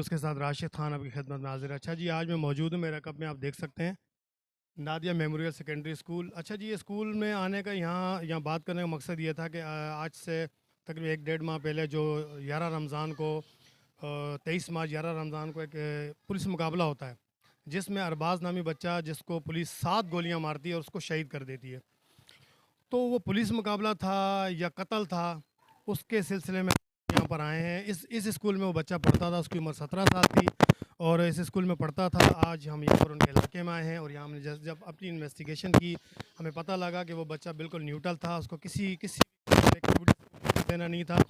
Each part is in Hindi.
उसके साथ राशिद खान आपकी खिदमत में हाजिर है। अच्छा जी, आज मैं मौजूद हूँ, मेरा कप में आप देख सकते हैं नादिया मेमोरियल सेकेंडरी स्कूल। अच्छा जी, ये स्कूल में आने का यहाँ बात करने का मकसद ये था कि आज से तकरीबन 1 डेढ़ माह पहले जो 11 रमज़ान को 23 मार्च 11 रमज़ान को एक पुलिस मुकाबला होता है, जिसमें अरबाज नामी बच्चा जिसको पुलिस 7 गोलियाँ मारती है और उसको शहीद कर देती है। तो वो पुलिस मुकाबला था या कत्ल था, उसके सिलसिले में यहाँ पर आए हैं। इस स्कूल में वो बच्चा पढ़ता था, उसकी उम्र 17 साल थी और इस स्कूल में पढ़ता था। आज हम यहाँ पर उनके इलाके में आए हैं और यहाँ हमने जब अपनी इन्वेस्टिगेशन की, हमें पता लगा कि वो बच्चा बिल्कुल न्यूट्रल था, उसको किसी किसी एक्टिविटी देना नहीं था।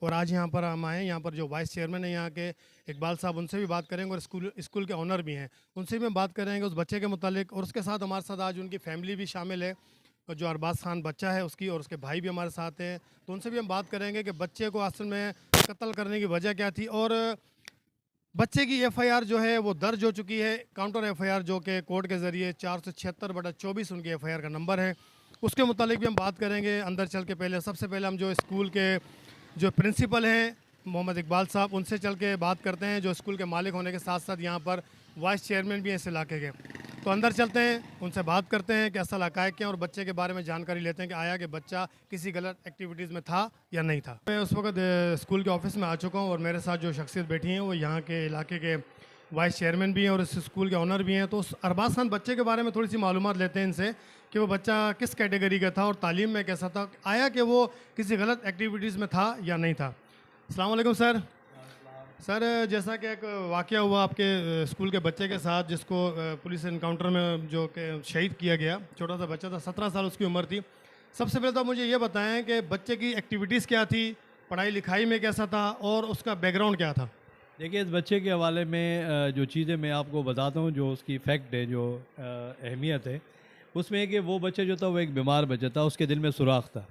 और आज यहाँ पर हम आए हैं, यहाँ पर जो वाइस चेयरमैन है यहाँ के इकबाल साहब, उनसे भी बात करेंगे और स्कूल के ऑनर भी हैं, उनसे भी हम बात करेंगे उस बच्चे के मुतालिक। और उसके साथ हमारे साथ आज उनकी फैमिली भी शामिल है, और जो अरबाज खान बच्चा है उसकी और उसके भाई भी हमारे साथ हैं, तो उनसे भी हम बात करेंगे कि बच्चे को असल में कत्ल करने की वजह क्या थी। और बच्चे की एफआईआर जो है वो दर्ज हो चुकी है, काउंटर एफआईआर, जो कि कोर्ट के ज़रिए 476/24 उनकी एफआईआर का नंबर है, उसके मुतालिक भी हम बात करेंगे। अंदर चल के पहले सबसे पहले हम जो स्कूल के जो प्रिंसिपल हैं मोहम्मद इकबाल साहब, उनसे चल के बात करते हैं, जो स्कूल के मालिक होने के साथ साथ यहाँ पर वाइस चेयरमैन भी हैं इस इलाके के। तो अंदर चलते हैं, उनसे बात करते हैं कि असल हक़ाइक़ क्या हैं और बच्चे के बारे में जानकारी लेते हैं कि आया कि बच्चा किसी गलत एक्टिविटीज़ में था या नहीं था। मैं उस वक्त स्कूल के ऑफिस में आ चुका हूँ और मेरे साथ जो शख्सियत बैठी हैं वो यहाँ के इलाके के वाइस चेयरमैन भी हैं और इस स्कूल के ऑनर भी हैं। तो उस अरबाज खान बच्चे के बारे में थोड़ी सी मालूमात लेते हैं इनसे कि वो बच्चा किस कैटेगरी का था और तालीम में कैसा था, आया कि वो किसी गलत एक्टिविटीज़ में था या नहीं था। अस्सलाम वालेकुम सर। सर, जैसा कि एक वाक़या हुआ आपके स्कूल के बच्चे के साथ, जिसको पुलिस एनकाउंटर में जो कि शहीद किया गया, छोटा सा बच्चा था, 17 साल उसकी उम्र थी। सबसे पहले तो मुझे ये बताएं कि बच्चे की एक्टिविटीज़ क्या थी, पढ़ाई लिखाई में कैसा था और उसका बैकग्राउंड क्या था। देखिए, इस बच्चे के हवाले में जो चीज़ें मैं आपको बताता हूँ, जो उसकी फैक्ट है, जो अहमियत है, उसमें है कि वो बच्चा जो था वो एक बीमार बच्चा था, उसके दिल में सुराख था।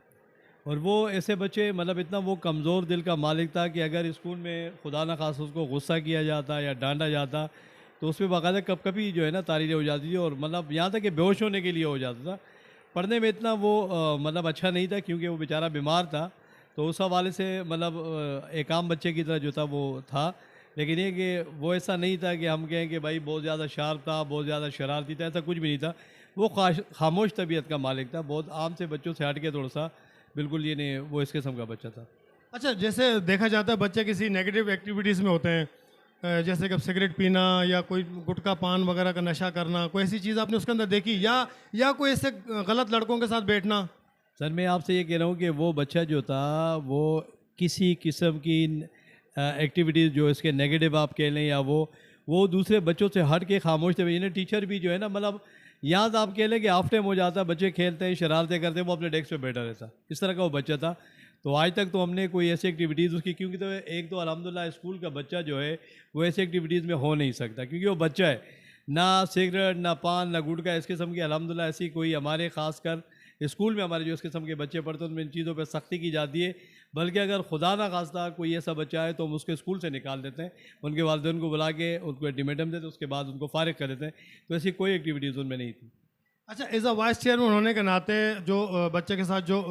और वो ऐसे बच्चे, मतलब इतना वो कमज़ोर दिल का मालिक था कि अगर स्कूल में खुदा न खास उसको गुस्सा किया जाता या डांटा जाता तो उस पर बाकायदा कभी जो है ना तारीरें हो जाती थी, और मतलब यहाँ तक कि बेहोश होने के लिए हो जाता था। पढ़ने में इतना वो मतलब अच्छा नहीं था, क्योंकि वो बेचारा बीमार था। तो उस हवाले से मतलब एक आम बच्चे की तरह जो था वो था। लेकिन ये कि वो ऐसा नहीं था कि हम कहें कि भाई बहुत ज़्यादा शार्प था, बहुत ज़्यादा शरारती था, ऐसा कुछ भी नहीं था। वो खामोश तबीयत का मालिक था, बहुत आम से बच्चों से हट के थोड़ा सा, बिल्कुल ये नहीं, वो इस किस्म का बच्चा था। अच्छा, जैसे देखा जाता है बच्चे किसी नेगेटिव एक्टिविटीज़ में होते हैं, जैसे कि सिगरेट पीना या कोई गुटखा पान वगैरह का नशा करना, कोई ऐसी चीज़ आपने उसके अंदर देखी, या कोई ऐसे गलत लड़कों के साथ बैठना। सर, मैं आपसे ये कह रहा हूँ कि वो बच्चा जो था वो किसी किस्म की एक्टिविटीज़ जो इसके नेगेटिव आप कह लें, या वो दूसरे बच्चों से हट के खामोश थे। यानी टीचर भी जो है ना, मतलब यहाँ तो आप कह लें कि हाफ टाइम हो जाता, बच्चे खेलते हैं, शरारतें करते हैं, वो अपने डेस्क पे बैठा रहता, इस तरह का वो बच्चा था। तो आज तक तो हमने कोई ऐसी एक्टिविटीज़ उसकी, क्योंकि तो एक तो अल्हम्दुलिल्लाह स्कूल का बच्चा जो है वो ऐसी एक्टिविटीज़ में हो नहीं सकता, क्योंकि वो बच्चा है। ना सिगरेट, ना पान, ना गुटखा, इस किस्म की अल्हम्दुलिल्लाह ऐसी कोई हमारे ख़ास कर स्कूल में हमारे जो इस किस्म के बच्चे पढ़ते हैं उनमें इन चीज़ों पर सख्ती की जाती है। बल्कि अगर खुदा ना खास्ता कोई ऐसा बच्चा है तो हम उसके स्कूल से निकाल देते हैं, उनके वालिदैन को बुला के उनको अल्टीमेटम देते हैं, उसके बाद उनको फारिग कर देते हैं। तो ऐसी कोई एक्टिविटीज़ उनमें नहीं थी। अच्छा, एज अ वाइस चेयरमैन होने के नाते जो बच्चे के साथ जो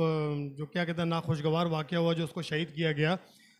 क्या कहते हैं नाखुशगवार वाक़या हुआ, जो उसको शहीद किया गया,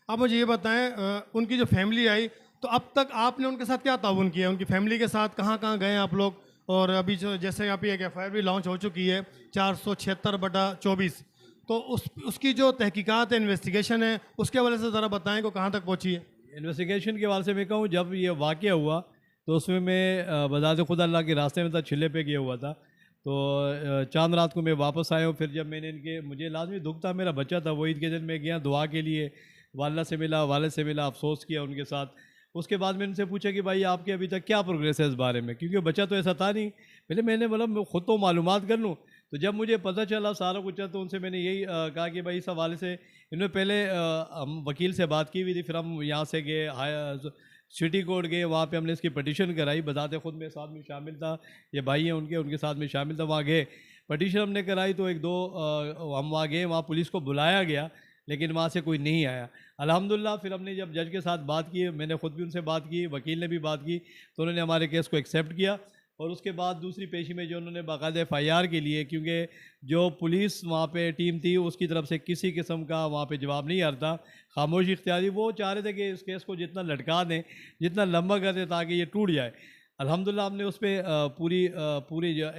आप मुझे ये बताएं, उनकी जो फैमिली आई, तो अब तक आपने उनके साथ क्या ताउन किया, उनकी फैमिली के साथ कहाँ कहाँ गए आप लोग। और अभी जो जैसे यहाँ पे एक एफआईआर भी लॉन्च हो चुकी है 476/24, तो उसकी जो तहकीकात है, इन्वेस्टिगेशन है, उसके हवाले से ज़रा बताएं को कहाँ तक पहुँची है। इन्वेस्टिगेशन के हवाले से मैं कहूँ, जब ये वाक़या हुआ तो उसमें मैं बज़ात खुदा अल्लाह के रास्ते में था, छिले पे गया हुआ था। तो चांद रात को मैं वापस आया हूँ। फिर जब मैंने इनके, मुझे लाजमी दुख था, मेरा बच्चा था, वो ईद के दिन मैं गया दुआ के लिए, वालदा से मिला, वालिद से मिला, अफसोस किया उनके साथ। उसके बाद मैंने उनसे पूछा कि भाई आपके अभी तक क्या प्रोग्रेस है इस बारे में, क्योंकि वो बच्चा तो ऐसा था नहीं। मैंने बोला मैं ख़ुद तो मालूमात कर लूँ। तो जब मुझे पता चला सारा कुछ, तो उनसे मैंने यही कहा कि भाई इस हवाले से इन्होंने पहले हम वकील से बात की हुई थी, फिर हम यहाँ से गए सिटी कोर्ट गए, वहाँ पे हमने इसकी पटिशन कराई। बताते खुद मेरे साथ में शामिल था, ये भाई हैं उनके उनके साथ में शामिल था। वहाँ गए, पटिशन हमने कराई, तो एक दो हम वहाँ गए, वहाँ पुलिस को बुलाया गया, लेकिन वहाँ से कोई नहीं आया। अल्हम्दुलिल्लाह फिर हमने जब जज के साथ बात की, मैंने ख़ुद भी उनसे बात की, वकील ने भी बात की, तो उन्होंने हमारे केस को एक्सेप्ट किया। और उसके बाद दूसरी पेशी में जो उन्होंने बाकायदा FIR के लिए, क्योंकि जो पुलिस वहाँ पे टीम थी उसकी तरफ से किसी किस्म का वहाँ पे जवाब नहीं आ रहा था, खामोशी इख्तियार थी। वो चाह रहे थे कि इस केस को जितना लटका दें, जितना लंबा कर दें ताकि ये टूट जाए। अल्हम्दुलिल्लाह हमने उस पर पूरी जो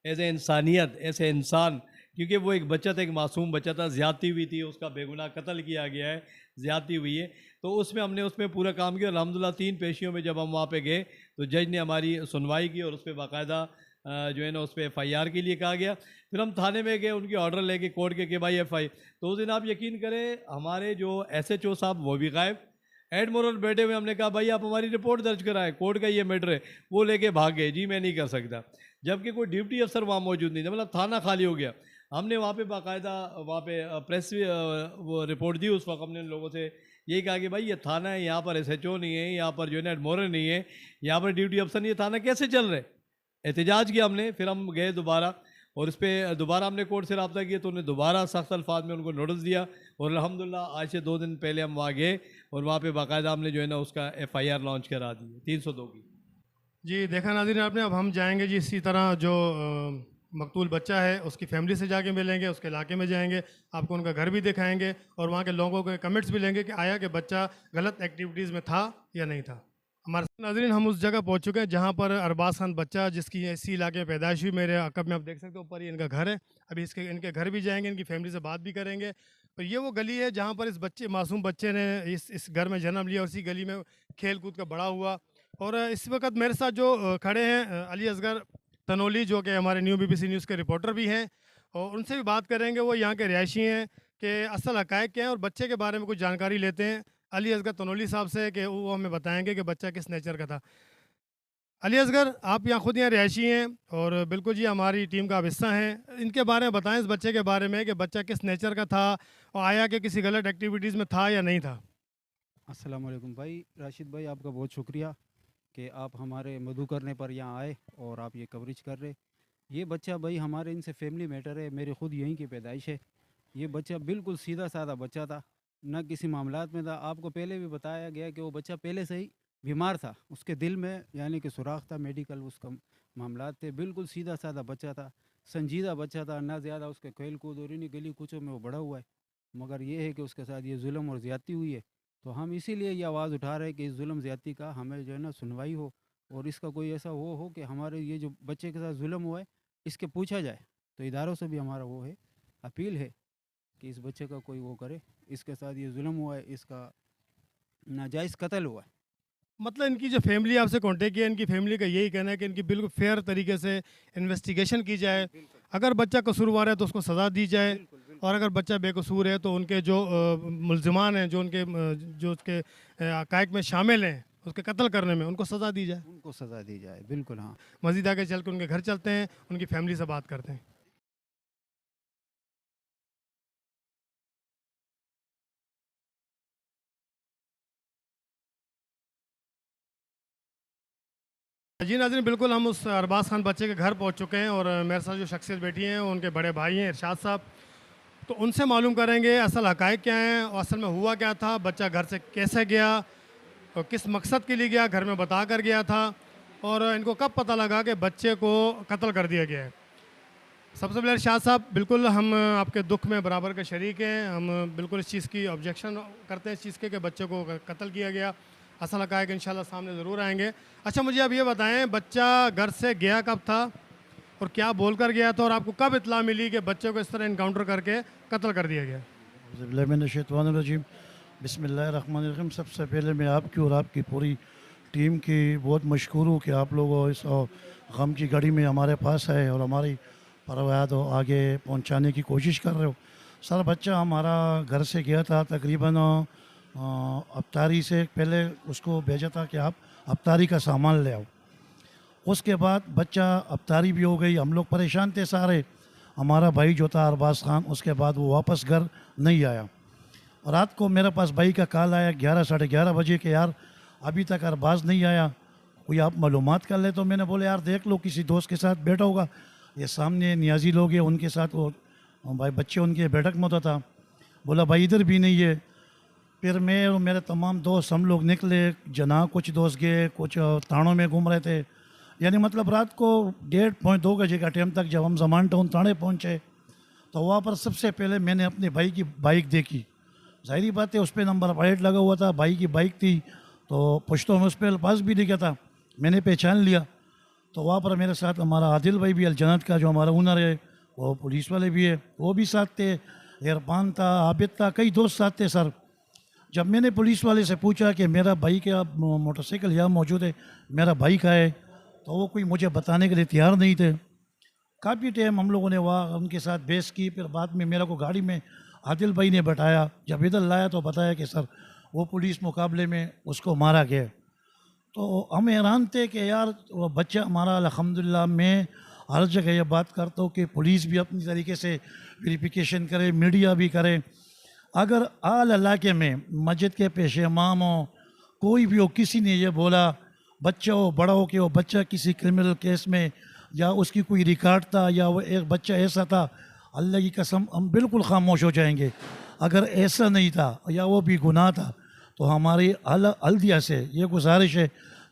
एज ए इंसानियत, ऐसे इंसान, क्योंकि वो एक बच्चा था, एक मासूम बच्चा था, ज़्यादती हुई थी, उसका बेगुनाह कत्ल किया गया है, ज़्यादती हुई है, तो उसमें हमने उसमें पूरा काम किया। अल्हम्दुलिल्लाह 3 पेशियों में जब हम वहाँ पे गए तो जज ने हमारी सुनवाई की और उस पर बाकायदा जो है ना उस पर FIR के लिए कहा गया। फिर हम थाने में गए, उनकी ऑर्डर लेके कोर्ट के कि भाई FI, तो उस दिन आप यकीन करें हमारे जो SHO साहब वो भी गायब, एडमोरल बैठे हुए। हमने कहा भाई आप हमारी रिपोर्ट दर्ज कराएं, कोर्ट का ये मैटर है, वो लेके भाग गए, जी मैं नहीं कर सकता, जबकि कोई ड्यूटी अफसर वहाँ मौजूद नहीं था, मतलब थाना खाली हो गया। हमने वहाँ पे बाकायदा वहाँ पे प्रेस वो रिपोर्ट दी। उस वक्त हमने उन लोगों से यही कहा कि भाई ये थाना है, यहाँ पर SHO नहीं है, यहाँ पर जो है ना एडमोरल नहीं है, यहाँ पर ड्यूटी अफसर नहीं है, थाना कैसे चल रहे। एहतजाज किया हमने, फिर हम गए दोबारा और इस पर दोबारा हमने कोर्ट से रब्ता किया, तो उन्हें दोबारा सख्त अल्फाज में उनको नोटिस दिया और अल्हम्दुलिल्लाह आज से 2 दिन पहले हम वहाँ गए और वहाँ पे बाकायदा हमने जो है ना उसका FIR लॉन्च करा दी 302 की। जी देखा नाज़रीन आपने। अब हम जाएंगे जी इसी तरह जो मकतूल बच्चा है उसकी फैमिली से जाके मिलेंगे, उसके इलाके में जाएंगे, आपको उनका घर भी दिखाएंगे और वहाँ के लोगों के कमेंट्स भी लेंगे कि आया कि बच्चा गलत एक्टिविटीज़ में था या नहीं था। हमारे नाज़रीन हम उस जगह पहुँच चुके हैं जहाँ पर अरबाज खान बच्चा, जिसकी इसी इलाके में पैदाइश हुई, मेरे अकब में आप देख सकते हो ऊपर ही इनका घर है। अभी इनके घर भी जाएंगे, इनकी फैमिली से बात भी करेंगे। तो ये वो गली है जहाँ पर इस मासूम बच्चे ने इस घर में जन्म लिया और इसी गली में खेल कूद कर बड़ा हुआ। और इस वक्त मेरे साथ जो खड़े हैं अली असगर तनोली, जो कि हमारे न्यू BBC न्यूज़ के रिपोर्टर भी हैं, और उनसे भी बात करेंगे। वो यहाँ के रिहायशी हैं कि असल हक़ाइक़ क्या है और बच्चे के बारे में कुछ जानकारी लेते हैं अली असगर तनोली साहब से कि वो हमें बताएंगे कि बच्चा किस नेचर का था। अली असगर, आप खुद यहाँ रिहायशी हैं और बिल्कुल जी हमारी टीम का आप हिस्सा हैं, इनके बारे में बताएं, इस बच्चे के बारे में कि बच्चा किस नेचर का था और आया कि किसी गलत एक्टिविटीज़ में था या नहीं था। अस्सलाम वालेकुम भाई राशिद भाई, आपका बहुत शुक्रिया कि आप हमारे मधु करने पर यहाँ आए और आप ये कवरेज कर रहे। ये बच्चा भाई हमारे इनसे फैमिली मैटर है, मेरे खुद यहीं की पैदाइश है। ये बच्चा बिल्कुल सीधा साधा बच्चा था, न किसी मामलात में था। आपको पहले भी बताया गया कि वो बच्चा पहले से ही बीमार था, उसके दिल में यानी कि सुराख था, मेडिकल उसका मामलात थे। बिल्कुल सीधा साधा बच्चा था, संजीदा बच्चा था, ना ज़्यादा उसके खेल कूद और इन्हीं गली कूचों में वो बड़ा हुआ है। मगर ये है कि उसके साथ ये जुल्म और ज़्यादती हुई है, तो हम इसीलिए ये आवाज़ उठा रहे हैं कि इस जुल्म ज़्यादती का हमें जो है ना सुनवाई हो और इसका कोई ऐसा वो हो कि हमारे ये जो बच्चे के साथ जुल्म हुआ है इसके पूछा जाए। तो इदारों से भी हमारा वो है, अपील है कि इस बच्चे का कोई वो करे, इसके साथ ये जुल्म हुआ है, इसका नाजायज़ कत्ल हुआ है। मतलब इनकी जो फैमिली आपसे कांटेक्ट किया, इनकी फैमिली का यही कहना है कि इनकी बिल्कुल फेयर तरीके से इन्वेस्टिगेशन की जाए, अगर बच्चा कसूरवार है तो उसको सज़ा दी जाए और अगर बच्चा बेकसूर है तो उनके जो मुल्ज़िमान हैं, जो उसके हक़ाइक़ में शामिल हैं उसके कत्ल करने में, उनको सज़ा दी जाए। उनको सज़ा दी जाए, बिल्कुल। हाँ, मज़ीद आगे चल के उनके घर चलते हैं, उनकी फैमिली से बात करते हैं। जी नाज़रीन, बिल्कुल हम उस अरबाज खान बच्चे के घर पहुंच चुके हैं और मेरे साथ जो शख्सियत बैठी हैं उनके बड़े भाई हैं इरशाद साहब। तो उनसे मालूम करेंगे असल हक़ाइक़ क्या हैं और असल में हुआ क्या था, बच्चा घर से कैसे गया और किस मकसद के लिए गया, घर में बता कर गया था और इनको कब पता लगा कि बच्चे को कत्ल कर दिया गया है। सबसे पहले इरशाद साहब, बिल्कुल हम आपके दुख में बराबर के शरीक हैं, हम बिल्कुल इस चीज़ की ऑब्जेक्शन करते हैं इस चीज़ के कि बच्चे को कत्ल किया गया। असल हक़ाइक़ इंशाल्लाह सामने ज़रूर आएंगे। अच्छा, मुझे अब ये बताएं, बच्चा घर से गया कब था और क्या बोल कर गया था और आपको कब इत्तला मिली कि बच्चे को इस तरह इनकाउंटर करके कत्ल कर दिया गया? बिस्मिल्लाहिर्रहमानिर्रहीम, बिस्मिल्लाहिर्रहमानिर्रहीम। सबसे पहले मैं आपकी और आपकी पूरी टीम की बहुत मशकूर हूँ कि आप लोग इस गम की घड़ी में हमारे पास है और हमारी परवायात आगे पहुँचाने की कोशिश कर रहे हो। सर, बच्चा हमारा घर से गया था तकरीबन अफ्तारी से पहले उसको भेजा था कि आप अफ्तारी का सामान ले आओ। उसके बाद बच्चा अफ्तारी भी हो गई, हम लोग परेशान थे सारे। हमारा भाई जो था अरबाज खान, उसके बाद वो वापस घर नहीं आया और रात को मेरे पास भाई का कॉल आया 11 साढ़े 11 बजे के यार अभी तक अरबाज नहीं आया, कोई आप मालूमात कर ले। तो मैंने बोले यार देख लो, किसी दोस्त के साथ बैठा होगा, ये सामने नियाजी लोग हैं उनके साथ वो भाई बच्चे उनके बैठक में होता था। बोला भाई इधर भी नहीं है। फिर मैं और मेरे तमाम दोस्त हम लोग निकले, जना कुछ दोस्त गए, कुछ थानों में घूम रहे थे, यानी मतलब रात को 1:30-2 बजे का टाइम तक जब हम जमान टाउन थाने पहुँचे तो वहाँ पर सबसे पहले मैंने अपने भाई की बाइक देखी। ज़ाहिरी बात है उस पर नंबर प्लेट लगा हुआ था, भाई की बाइक थी, तो पुश्तों में उस पर अल्फाज भी लिखा था। मैंने पहचान लिया। तो वहाँ पर मेरे साथ हमारा आदिल भाई भी, अलजन्नत का जो हमारा ओनर है, वो पुलिस वाले भी है, वो भी साथ थे, इरफान था, आबिद था, कई दोस्त साथ थे सर। जब मैंने पुलिस वाले से पूछा कि मेरा भाई का मोटरसाइकिल यहाँ मौजूद है, मेरा भाई का है, तो वो कोई मुझे बताने के लिए तैयार नहीं थे। काफ़ी टाइम हम लोगों ने वहाँ उनके साथ बहस की। फिर बाद में मेरा को गाड़ी में आदिल भाई ने बैठाया, जब इधर लाया तो बताया कि सर वो पुलिस मुकाबले में उसको मारा गया। तो हम हैरान थे कि यार वो बच्चा हमारा, अल्हम्दुलिल्लाह मैं हर जगह ये बात करता हूँ कि पुलिस भी अपनी तरीके से वेरिफिकेशन करे, मीडिया भी करे। अगर आल इलाके में मस्जिद के पेश इमाम हो, कोई भी हो, किसी ने ये बोला बच्चा हो बड़ा हो कि वो बच्चा किसी क्रिमिनल केस में या उसकी कोई रिकॉर्ड था या वो एक बच्चा ऐसा था, अल्लाह की कसम हम बिल्कुल खामोश हो जाएंगे। अगर ऐसा नहीं था या वो भी गुनाह था तो हमारी हल्दिया से ये गुजारिश है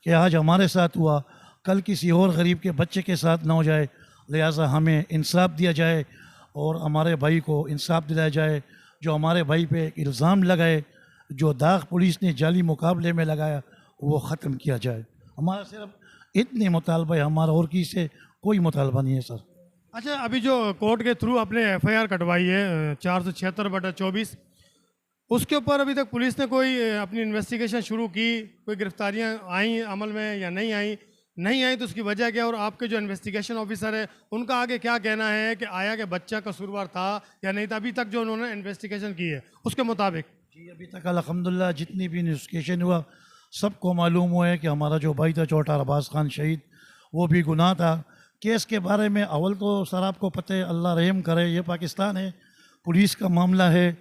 कि आज हमारे साथ हुआ, कल किसी और गरीब के बच्चे के साथ ना हो जाए। लिहाजा हमें इंसाफ दिया जाए और हमारे भाई को इंसाफ दिलाया जाए। जो हमारे भाई पे एक इल्ज़ाम लगाए, जो दाग पुलिस ने जाली मुकाबले में लगाया, वो ख़त्म किया जाए। हमारा सिर्फ इतने मुतालबा है, हमारा और किसी से कोई मुतालबा नहीं है सर। अच्छा, अभी जो कोर्ट के थ्रू आपने एफआईआर कटवाई है 476/24, उसके ऊपर अभी तक पुलिस ने कोई अपनी इन्वेस्टिगेशन शुरू की? कोई गिरफ्तारियां आई अमल में या नहीं आई? नहीं आई तो उसकी वजह क्या? और आपके जो इन्वेस्टिगेशन ऑफिसर है उनका आगे क्या कहना है कि आया कि बच्चा कसूरवार था या नहीं था? अभी तक जो उन्होंने इन्वेस्टिगेशन की है उसके मुताबिक। जी अभी तक अल्हम्दुलिल्लाह जितनी भी इन्वेस्टिगेशन हुआ सबको मालूम हुआ है कि हमारा जो भाई था चौटार अब्बास खान शहीद, वो भी गुनाह था। केस के बारे में अव्वल तो सर आपको पता है, अल्लाह रहम करे, ये पाकिस्तान है, पुलिस का मामला है।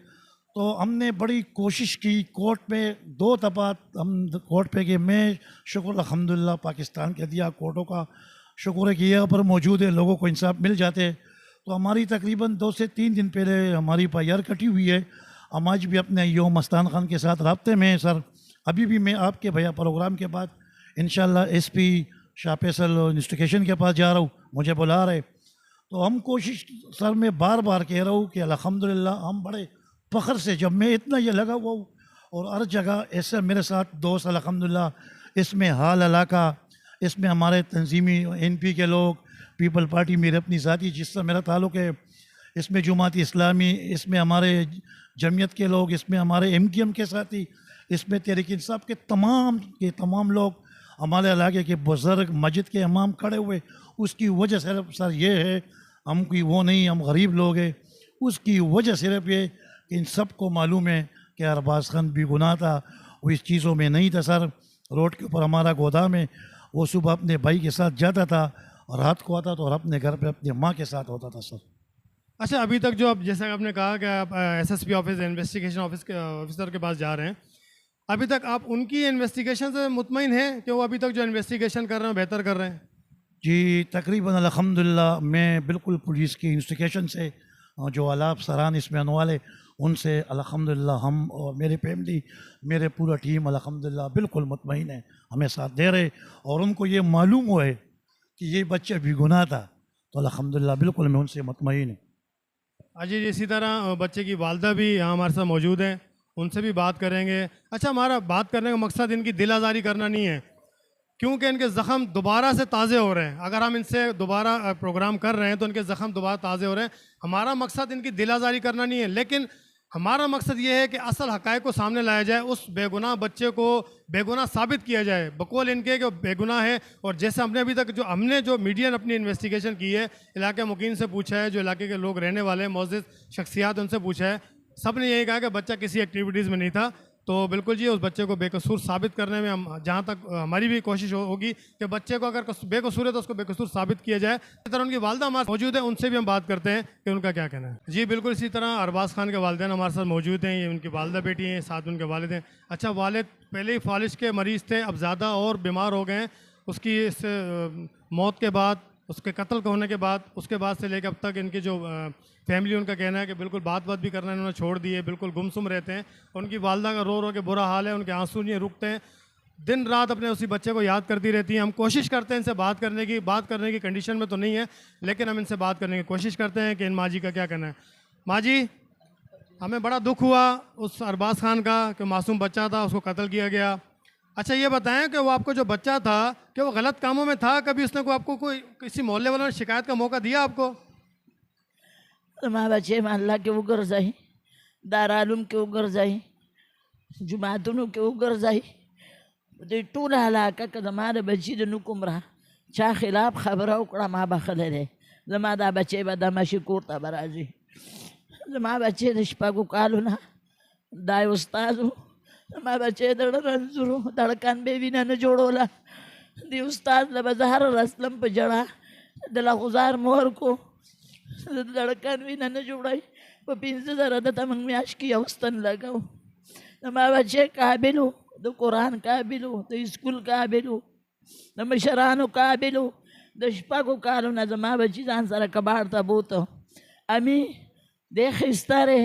तो हमने बड़ी कोशिश की, कोर्ट में 2 दफ़ा हम कोर्ट पे गए। मैं शुक्र अल्हम्दुलिल्लाह पाकिस्तान के दिया कोर्टों का शुक्र है कि यहाँ पर मौजूद है, लोगों को इंसाफ मिल जाते। तो हमारी तकरीबन 2 से 3 दिन पहले हमारी एफआईआर कटी हुई है। हम आज भी अपने यूम मस्तान खान के साथ राब्ते में हैं सर। अभी भी मैं आपके भैया प्रोग्राम के बाद इंशाल्लाह एसपी शाह फैसल इन्वेस्टिगेशन के पास जा रहा हूँ, मुझे बुला रहे। तो हम कोशिश सर मैं बार बार कह रहा हूँ कि अल्हम्दुलिल्लाह हम बड़े फ़ख्र से, जब मैं इतना ये लगा हुआ हूँ और हर जगह ऐसे मेरे साथ दोस्त अल्हम्दुलिल्लाह, इसमें हाल इलाका, इसमें हमारे तंजीमी एनपी के लोग, पीपल पार्टी मेरे अपनी ज़ाती जिससे मेरा ताल्लुक़ है, इसमें जुमात इस्लामी, इसमें हमारे जमीयत के लोग, इसमें हमारे एमकेएम के साथी, इसमें तहरीक इंसाफ के तमाम लोग, हमारे इलाके के बुज़ुर्ग, मस्जिद के इमाम खड़े हुए। उसकी वजह सिर्फ सर ये है, हम कोई वो नहीं, हम गरीब लोग हैं। उसकी वजह सिर्फ ये कि इन सबको मालूम है कि अरबाज खान बेगुनाह था, वो इस चीज़ों में नहीं था सर। रोड के ऊपर हमारा गोदाम है, वो सुबह अपने भाई के साथ जाता था और रात को आता था और अपने घर पे अपनी माँ के साथ होता था सर। अच्छा, अभी तक जो आप, जैसा कि आपने कहा कि आप एसएसपी ऑफिस, इन्वेस्टिगेशन ऑफिस के ऑफिसर के पास जा रहे हैं, अभी तक आप उनकी इन्वेस्टिगेशन से मुतमईन हैं कि वो अभी तक जो इन्वेस्टिगेशन कर रहे हैं बेहतर कर रहे हैं? जी तकरीबन अल्हम्दुलिल्लाह मैं बिल्कुल पुलिस की इन्वेस्टिगेशन से जो आलाप सरान इसमें आने वाले उनसे अल्हम्दुलिल्लाह हम और मेरी फैमिली, मेरे पूरा टीम अल्हम्दुलिल्लाह बिल्कुल मुतमईन है, हमें साथ दे रहे। और उनको ये मालूम हुआ है कि ये बच्चा बेगुनाह था, तो अल्हम्दुलिल्लाह बिल्कुल मैं उनसे मुतमईन हूँ। अजी, इसी तरह बच्चे की वालदा भी यहाँ हमारे साथ मौजूद हैं, उनसे भी बात करेंगे। अच्छा, हमारा बात करने का मकसद इनकी दिल आज़ारी करना नहीं है, क्योंकि इनके ज़ख़म दोबारा से ताज़े हो रहे हैं। अगर हम इनसे दोबारा प्रोग्राम कर रहे हैं तो इनके ज़ख़म दोबारा ताज़े हो रहे हैं। हमारा मकसद इनकी दिल आज़ारी करना नहीं है, लेकिन हमारा मकसद ये है कि असल हक़ाइक़ को सामने लाया जाए, उस बेगुनाह बच्चे को बेगुनाह साबित किया जाए, बकौल इनके कि बेगुनाह है। और जैसे हमने अभी तक जो मीडिया ने अपनी इन्वेस्टिगेशन की है, इलाके मुकीन से पूछा है, जो इलाके के लोग रहने वाले हैं, मौजूद शख्सियात, उनसे पूछा है, सब ने यही कहा कि बच्चा किसी एक्टिविटीज़ में नहीं था। तो बिल्कुल जी, उस बच्चे को बेकसूर साबित करने में हम, जहाँ तक हमारी भी कोशिश होगी कि बच्चे को अगर बेकसूर है तो उसको बेकसूर साबित किया जाए। इसी तरह उनकी वालदा हमारे मौजूद है, उनसे भी हम बात करते हैं कि उनका क्या कहना है। जी बिल्कुल, इसी तरह अरबाज खान के वालिदैन हमारे साथ मौजूद हैं, ये उनकी वालदा बेटी हैं, साथ उनके वालिद हैं। अच्छा, वालिद पहले ही फालिज के मरीज़ थे, अब ज़्यादा और बीमार हो गए हैं। उसकी इस मौत के बाद, उसके कत्ल होने के बाद, उसके बाद से लेकर अब तक इनकी जो फैमिली, उनका कहना है कि बिल्कुल बात भी करना इन्होंने छोड़ दी है, बिल्कुल गुमसुम रहते हैं। उनकी वालदा का रो रो के बुरा हाल है, उनके आंसू नहीं रुकते हैं। दिन रात अपने उसी बच्चे को याद करती रहती हैं। हम कोशिश करते हैं इनसे बात करने की कंडीशन में तो नहीं है, लेकिन हम इनसे बात करने की कोशिश करते हैं कि इन माँ जी का क्या कहना है। माँ जी, हमें बड़ा दुख हुआ उस अरबाज खान का कि मासूम बच्चा था, उसको कत्ल किया गया। अच्छा ये बताएं कि वो आपको जो बच्चा था कि वो गलत कामों में था? कभी उसने आपको कोई किसी मोहल्ले वालों ने शिकायत का मौका दिया आपको? माँ बच्चे अल्लाह के उगर जाई, दारालुम के उगर जाई, जुमातुनु के उगर जाई, तो टूल हलाका का हमारे बच्ची जो नुकुमरा चा खिलाफ खबर उकड़ा माँ बखले रे जमादा बच्चे बदमाशी कोरता बराजी जमा बच्चे रिश्पा को कालू ना दाय उस्तादू जमा बच्चे दड़ रंजुरू धड़कन बेबी ने जोड़ोला दी उस्ताद लबजार रसलम पे जड़ा दला गुजार मोहर को धड़कन भी न जोड़ाई वो पिंसे जरा दता मंग में आश की अवस्थन लगाओ जमा बच्चे काबिल हो तो कुरान काबिल हो तो स्कूल काबिल हो तो मशरानो काबिल हो दशपा को कालो ना जमा बच्ची जान सारा कबाड़ था बोतो अमी देख इस्तारे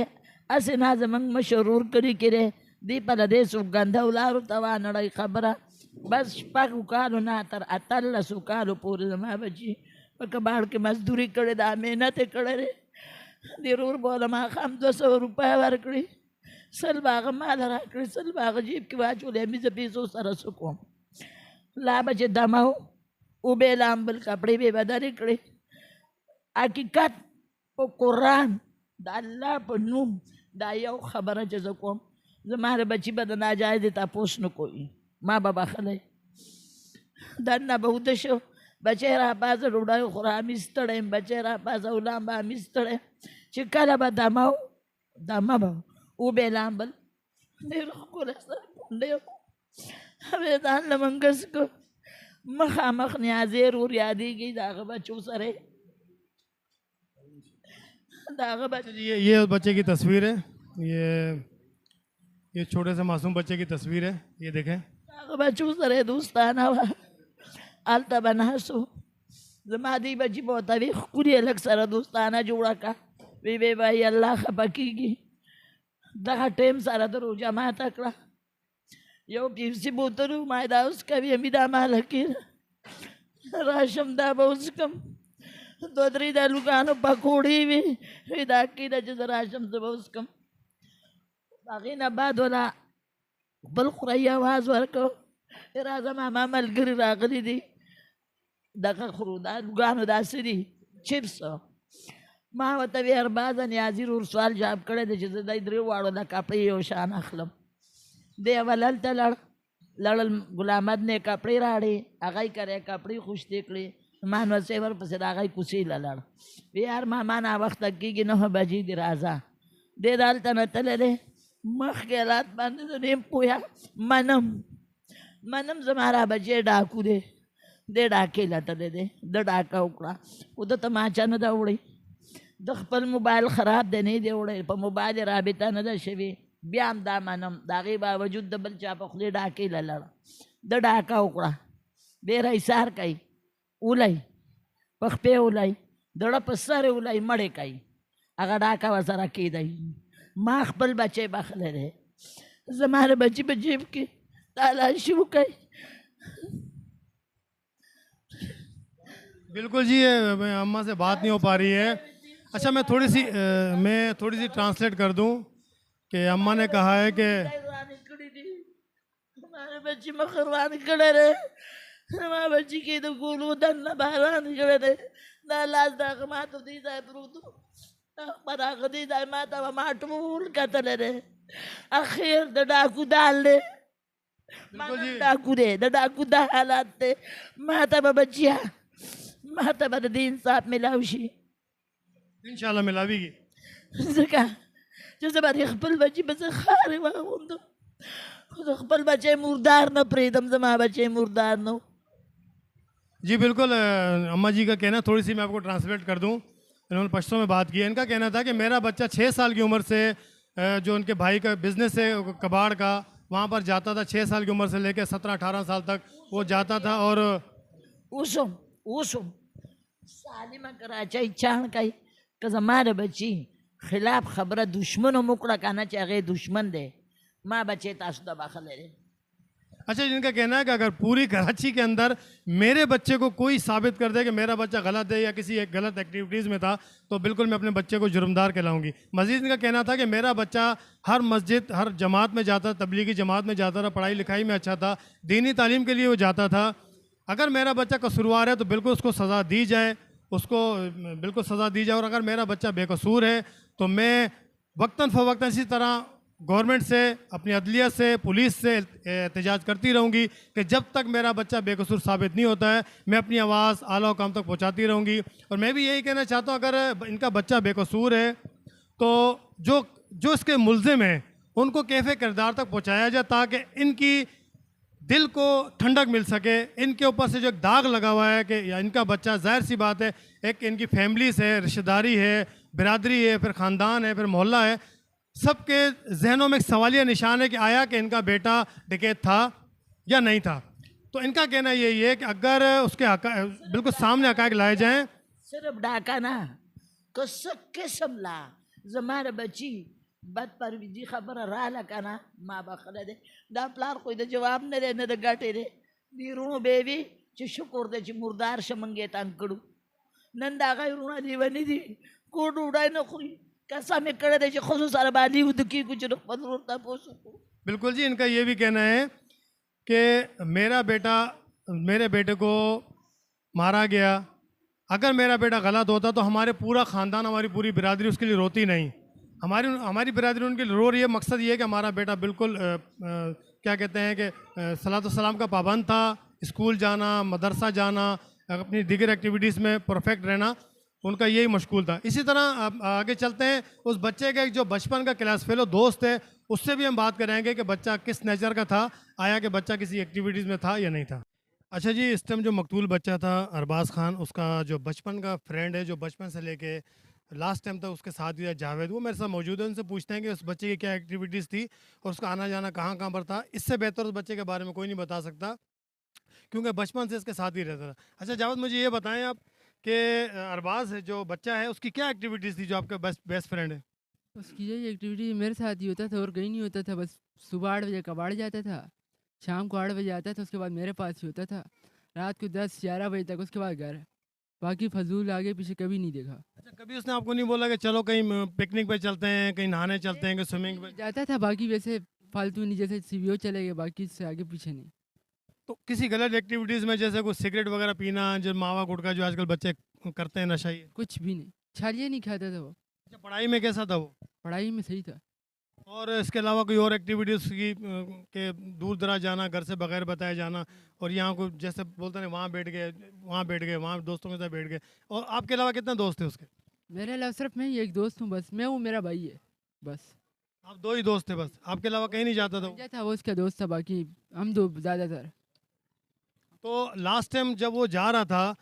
असे ना जमंग मशरूर करी करे दीपला दे सुगंधा उलारो तवा नड़ाई खबरा बस पा को कालो ना तर अतल्ला सुकालो पूरे जमा बच्ची कबाड़ के मजदूरी करे दा मेहनत करे रे दिरूर बोला मा खाम 200 रुपये वरकड़ी सल बाग माल राकड़ी सल बाग जीप की वाचो ले मी जपीसो सरसको ला बचे दमाओ उबे लांबल कपड़े बे बदरी कड़े हकीकत ओ कुरान दाल्ला पन्नुम दायो खबर जको जमारे बच्ची बदना जाए देता पोषण कोई माँ बाबा खले दन्ना बहुत शो बचेरा पास रुड़ायो खुरा मिस्तड़े बचेरा पास उलांबा मिस्तड़े चिकाला बा दमाओ दमा बा उबे लांबल नेरो को रसर कुंडे हमें दान लमंगस को मखामख न्याजेर और यादी की दाग बच्चों सरे दाग बच्चे ये उस बच्चे की तस्वीर है। ये छोटे से मासूम बच्चे की तस्वीर है, ये देखें। दाग बच्चों सरे दोस्ताना वा आलता बनासो जमादी बच्ची बहुत अभी खुरी अलग सारा दोस्ताना जोड़ा का बेबे भाई अल्लाह खपकीगी दहा टेम सारा तो रोजा माँ तकड़ा यो पीसी बोतरू मायदा उसका भी अमीदा माल हकीर राशम दा बहुसकम दोदरी दा लुकानो पकोड़ी भी विदा की दा जैसे राशम से बहुसकम बाकी न बाद वाला बल खुराई आवाज वर्को राजा मामा मलगरी रागली दी दका खुरुदा लुकानो दा सिरी चिप्स माँ वतवी अरबाज न्याजीर और सवाल जवाब करे दे जैसे दाई द्रे वाड़ो दा कपड़े यो शान अखलम दे अवलल तलड़ लड़ल गुलामद ने कपड़े राड़े आगाई करे कपड़े खुश देखले मान वसेवर पसे आगाई कुसी लड़ वे यार मामा ना वक्त तक की न बजी दे राजा दे दाल तन तले दे मख के लात बांधे तो नेम पोया मनम मनम जमारा बजे डाकू दे डाके लटले दे द डाका उकड़ा उधर तमाचा न दौड़ी दखपल मोबाइल खराब दे नहीं दे उड़े पर मोबाइल राबिता न दशवी ब्याम दामनम दागे बावजूद दबल चापखले डाके लड़ द डाका उकड़ा बेरा इसार कई उलाई पखपे उलाई दड़ पसरे उलाई मड़े कई अगर डाका वसरा की दई माख पल बचे बखले रहे जमारे बच्ची बजीब की ताला शिव कई बिल्कुल जी, मैं अम्मा से बात नहीं हो पा रही है। अच्छा मैं थोड़ी सी ट्रांसलेट कर दूं कि अम्मा ने कहा है कि हमारे बच्ची मखरवान खड़े रहे हमारे बच्ची की तो गुलू दन्ना बहरान खड़े रहे ना लाज दाग मातो दी जाए प्रूतु परा दी जाए माता माटूल कतले रहे आखिर द डाकू डाल दे डाकू दे द डाकू दा हालात दे माता बच्चिया माता बद दिन साथ मिलावशी इंशाल्लाह मिलावीगी जका जैसे बारी खपल बच्ची बस खारे वहाँ उन्दो खपल बच्चे मुर्दार न प्रीतम जमा बच्चे मुर्दार न जी बिल्कुल। अम्मा जी का कहना थोड़ी सी मैं आपको ट्रांसलेट कर दूं। इन्होंने पश्तो में बात की है। इनका कहना था कि मेरा बच्चा 6 साल की उम्र से जो उनके भाई का बिजनेस है कबाड़ का, वहाँ पर जाता था। 6 साल की उम्र से लेकर 17-18 साल तक वो जाता था। और उसम सालिमा कराचा चाण कई कि हमारे बच्ची खिलाफ खबर दुश्मन मुकड़ा कहना चाहिए दुश्मन दे माँ बच्चे तासुदा बाखले रे अच्छा, जिनका कहना है कि अगर पूरी कराची के अंदर मेरे बच्चे को कोई साबित कर दे कि मेरा बच्चा गलत है या किसी एक गलत एक्टिविटीज़ में था, तो बिल्कुल मैं अपने बच्चे को जुर्मदार कहलाऊंगी। मजीद इनका कहना था कि मेरा बच्चा हर मस्जिद, हर जमात में जाता, तबलीगी जमात में जाता था, पढ़ाई लिखाई में अच्छा था, दीनी तालीम के लिए वो जाता था। अगर मेरा बच्चा कसूरवार है तो बिल्कुल उसको सज़ा दी जाए, उसको बिल्कुल सज़ा दी जाए। और अगर मेरा बच्चा बेकसूर है तो मैं वक्तन फ़वक्तन इसी तरह गवर्नमेंट से, अपनी अदलिया से, पुलिस से एहतजाज करती रहूँगी कि जब तक मेरा बच्चा बेकसूर साबित नहीं होता है मैं अपनी आवाज़ आला हुकाम तक पहुँचाती रहूँगी। और मैं भी यही कहना चाहता हूँ, अगर इनका बच्चा बेकसूर है तो जो इसके मुलजिम हैं उनको कैफ़े किरदार तक पहुँचाया जाए, ताकि इनकी दिल को ठंडक मिल सके। इनके ऊपर से जो एक दाग लगा हुआ है कि या इनका बच्चा, जाहिर सी बात है, एक इनकी फैमिली से रिश्तेदारी है, बिरादरी है, फिर ख़ानदान है, फिर मोहल्ला है, सबके जहनों में एक सवालिया निशान है कि आया कि इनका बेटा डकैत था या नहीं था। तो इनका कहना यही है कि अगर उसके बिल्कुल सामने हक़ाइक़ लाए जाएँ। सिर्फ डाका ना, किस्म ला जमारे बच्ची बद परविजी खबर रहा लगा ना माँ बाप दे दा प्लार कोई दे जवाब न दे न गाटे दे दी ऋणु बेबी ची शुक्र दे ची मुर्दार शमंगे तांकड़ू नंदा का ऋणा जीवनी दी कोड उड़ाई न कोई कैसा में करे दे ची खुशू सारा बाली उदकी कुछ न पदरता पोसो। बिल्कुल जी, इनका ये भी कहना है कि मेरे बेटे को मारा गया। अगर मेरा बेटा गलत होता तो हमारे पूरा ख़ानदान, हमारी पूरी बिरादरी उसके लिए रोती नहीं। हमारी बिरादरी उनके लिए रो रही है। मकसद ये है कि हमारा बेटा बिल्कुल क्या कहते हैं कि सलातो सलाम का पाबंद था, स्कूल जाना, मदरसा जाना, अपनी दीगर एक्टिविटीज़ में परफेक्ट रहना, उनका यही मशगूल था। इसी तरह आगे चलते हैं। उस बच्चे का जो बचपन का क्लास फेलो दोस्त है, उससे भी हम बात करेंगे कि बच्चा किस नेचर का था, आया कि बच्चा किसी एक्टिविटीज़ में था या नहीं था। अच्छा जी, इस टाइम जो मकतूल बच्चा था अरबाज़ खान, उसका जो बचपन का फ्रेंड है, जो बचपन से लेके लास्ट टाइम तक उसके साथ दिया जावेद, वो मेरे साथ मौजूद है। उनसे पूछते हैं कि उस बच्चे की क्या एक्टिविटीज़ थी और उसका आना जाना कहाँ कहाँ पर था। इससे बेहतर उस बच्चे के बारे में कोई नहीं बता सकता, क्योंकि बचपन से इसके साथ ही रहता था। अच्छा जावेद, मुझे ये बताएं आप कि अरबाज़ है जो बच्चा है, उसकी क्या एक्टिविटीज़ थी जो आपका बेस्ट फ्रेंड है? उसकी यही एक्टिविटी मेरे साथ ही होता था और कहीं नहीं होता था। बस सुबह 8 बजे कबाड़ जाता था, शाम को 8 बजे आता था, उसके बाद मेरे पास ही होता था, रात को 10-11 बजे तक, उसके बाद घर। बाकी फजूल आगे पीछे कभी नहीं देखा। अच्छा, कभी उसने आपको नहीं बोला कि चलो कहीं पिकनिक पे चलते हैं, कहीं नहाने चलते हैं, कहीं स्विमिंग पे? जाता था बाकी वैसे फालतू नहीं, जैसे सीवीओ चले गए, बाकी इससे आगे पीछे नहीं। तो किसी गलत एक्टिविटीज़ में, जैसे कोई सिगरेट वगैरह पीना, जो मावा गुटखा जो आजकल बच्चे करते हैं, नशा ही है? कुछ भी नहीं, छालिया नहीं खाता था वो। अच्छा, पढ़ाई में कैसा था वो? पढ़ाई में सही था। और इसके अलावा कोई और एक्टिविटीज़ की के दूर दराज जाना, घर से बगैर बताए जाना, और यहाँ को जैसे बोलते हैं वहाँ बैठ गए, वहाँ दोस्तों के साथ बैठ गए। और आपके अलावा कितने दोस्त थे उसके? मेरे अलावा सिर्फ मैं ही एक दोस्त हूँ, बस मैं हूँ, मेरा भाई है, बस। आप दो ही दोस्त थे बस, आपके अलावा कहीं नहीं जाता था वो? था वो उसका दोस्त था, बाकी हम दो ज़्यादातर। तो लास्ट टाइम जब वो जा रहा था,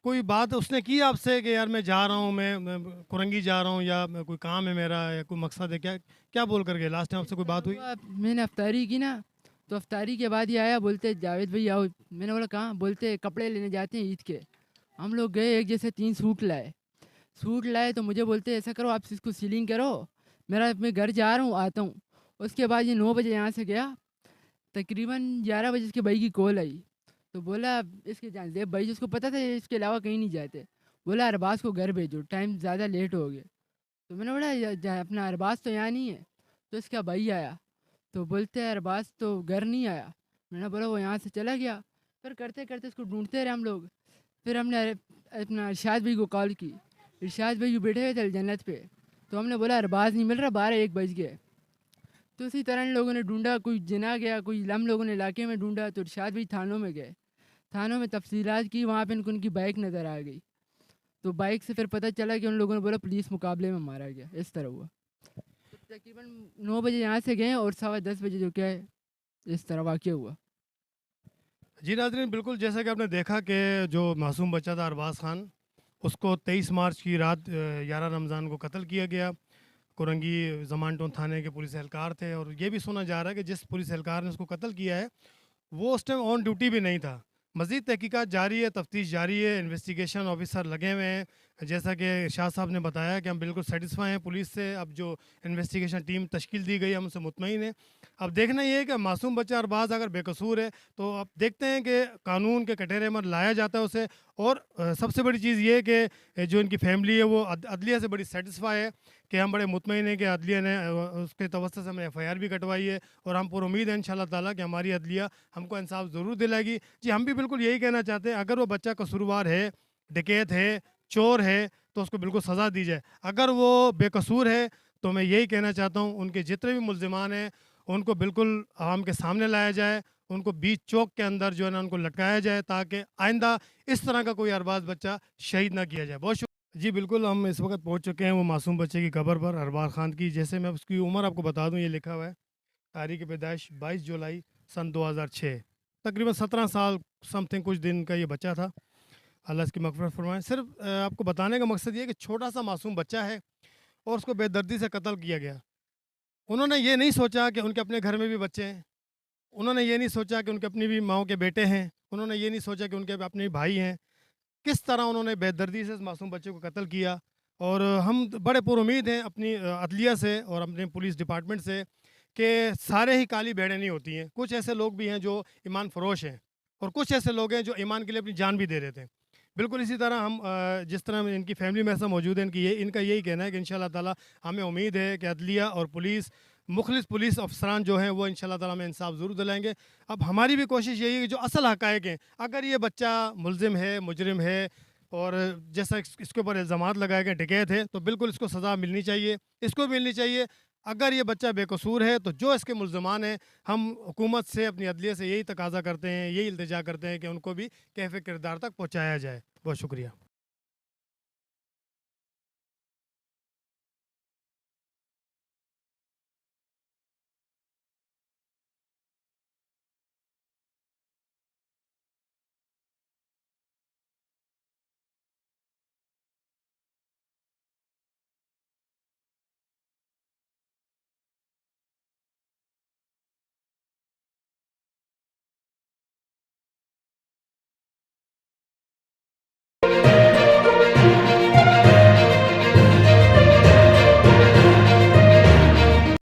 कोई बात उसने की आपसे कि यार मैं जा रहा हूँ, मैं कुरंगी जा रहा हूँ, या कोई काम है मेरा, या कोई मकसद है? क्या क्या बोल कर गए लास्ट टाइम? आपसे कोई बात हुई? मैंने अफ्तारी की ना, तो अफ्तारी के बाद ही आया, बोलते जावेद भाई आओ। मैंने बोला कहाँ? बोलते कपड़े लेने जाते हैं ईद के। हम लोग गए, एक जैसे 3 सूट लाए तो मुझे बोलते ऐसा करो आप इसको सीलिंग करो, मैं घर जा रहा हूँ, आता हूँ। उसके बाद ये 9 बजे यहाँ से गया, तकरीबन 11 बजे इसके भाई की कॉल आई, तो बोला इसके जान दे भाई, जिसको पता था इसके अलावा कहीं नहीं जाते, बोला अरबाज को घर भेजो, टाइम ज़्यादा लेट हो गया। तो मैंने बोला अपना अरबाज तो यहाँ नहीं है। तो इसका भाई आया तो बोलते हैं अरबाज तो घर नहीं आया। मैंने बोला वो यहाँ से चला गया। फिर करते करते उसको ढूंढते रहे हम लोग। फिर हमने अपना इरशाद भाई को कॉल की, इरशाद भाई जो बैठे हुए थे जन्नत पे, तो हमने बोला अरबाज नहीं मिल रहा, 12-1 बज गए। तो उसी तरह इन लोगों ने ढूंढा, कोई जना गया, कोई हम लोगों ने इलाके में ढूंढा, तो इरशाद भाई थानों में गए, थानों में तफसीलात की, वहाँ पे इनको उनकी बाइक नज़र आ गई। तो बाइक से फिर पता चला कि उन लोगों ने बोला पुलिस मुकाबले में मारा गया, इस तरह हुआ। तो तकरीबन 9 बजे यहाँ से गए और 10:15 बजे जो क्या है इस तरह वाक़या हुआ। जी नाज़रीन, बिल्कुल जैसा कि आपने देखा कि जो मासूम बच्चा था अरबाज़ खान, उसको 23 मार्च की रात 11 रमज़ान को कत्ल किया गया। कुरंगी जमानटोन थाने के पुलिस एहलकार थे, और ये भी सुना जा रहा है कि जिस पुलिस एहलकार ने उसको कत्ल किया है वो उस टाइम ऑन ड्यूटी भी नहीं था। मज़ीद तहकीकात जारी है, तफ्तीश जारी है, इन्वेस्टिगेशन ऑफिसर लगे हुए हैं, जैसा कि शाह साहब ने बताया कि हम बिल्कुल सेटिस्फाई हैं पुलिस से। अब जो इन्वेस्टिगेशन टीम तश्कील दी गई, हम उससे मुतमईन हैं। अब देखना ये है कि मासूम बच्चा अरबाज अगर बेकसूर है तो अब देखते हैं कि कानून के कटहरे में लाया जाता है उसे। और सबसे बड़ी चीज़ ये है कि जो इनकी फैमिली है वो अदलिया से बड़ी सेटिस्फाई है कि हम बड़े मुतमईन हैं कि अदलिया ने उसके तवस्सुत से हमें FIR भी कटवाई है। और हम पर उम्मीद है इंशाल्लाह ताला कि हमारी अदलिया हमको इंसाफ ज़रूर दिलाएगी। जी हम भी बिल्कुल यही कहना चाहते हैं, अगर वो बच्चा कसूरवार है, डकैत है, चोर है, तो उसको बिल्कुल सज़ा दी जाए। अगर वो बेकसूर है तो मैं यही कहना चाहता हूँ उनके जितने भी मुल्ज़िमान हैं उनको बिल्कुल आवाम के सामने लाया जाए, उनको बीच चौक के अंदर जो है ना उनको लटकाया जाए, ताकि आइंदा इस तरह का कोई अरबाज बच्चा शहीद ना किया जाए। बहुत शुक्रिया जी। बिल्कुल हम इस वक्त पहुँच चुके हैं वो मासूम बच्चे की कब्र पर, अरबाज खान की। जैसे मैं उसकी उम्र आपको बता दूँ, ये लिखा हुआ है तारीख पैदाइश 22 जुलाई सन 2006, तकरीबन 17 साल समथिंग कुछ दिन का ये बच्चा था। अल्लाह इसकी मग़फ़िरत फरमाए। सिर्फ आपको बताने का मकसद ये है कि छोटा सा मासूम बच्चा है और उसको बेदर्दी से कत्ल किया गया। उन्होंने ये नहीं सोचा कि उनके अपने घर में भी बच्चे हैं, उन्होंने ये नहीं सोचा कि उनके अपनी भी माँओं के बेटे हैं, उन्होंने ये नहीं सोचा कि उनके अपने भी भाई हैं। किस तरह उन्होंने बेदर्दी से इस मासूम बच्चे को कत्ल किया। और हम बड़े पुरुमीद हैं अपनी अदलिया से और अपने पुलिस डिपार्टमेंट से कि सारे ही काली भेड़ें नहीं होती हैं। कुछ ऐसे लोग भी हैं जो ईमान फरोश हैं और कुछ ऐसे लोग हैं जो ईमान के लिए अपनी जान भी दे रहे थे। बिल्कुल इसी तरह हम जिस तरह इनकी फैमिली में ऐसा मौजूद है, इनका यही कहना है कि इंशाल्लाह ताला हमें उम्मीद है कि अदलिया और पुलिस, मुखलिस पुलिस अफसरान जो हैं वो इंशाल्लाह ताला हमें इंसाफ ज़रूर दिलाएंगे। अब हमारी भी कोशिश यही है कि जो असल हक़ाइक़ हैं, अगर ये बच्चा मुलजिम है, मुजरिम है और जैसा इसके ऊपर इल्ज़ामात लगाए गए डकैत है, तो बिल्कुल इसको सज़ा मिलनी चाहिए, इसको भी मिलनी चाहिए। अगर ये बच्चा बेकसूर है तो जो इसके मुल्ज़मान हैं, हम हुकूमत से, अपनी अदलिया से यही तकाज़ा करते हैं, यही इल्तिजा करते हैं कि उनको भी कैफ़े किरदार तक पहुँचाया जाए। बहुत शुक्रिया।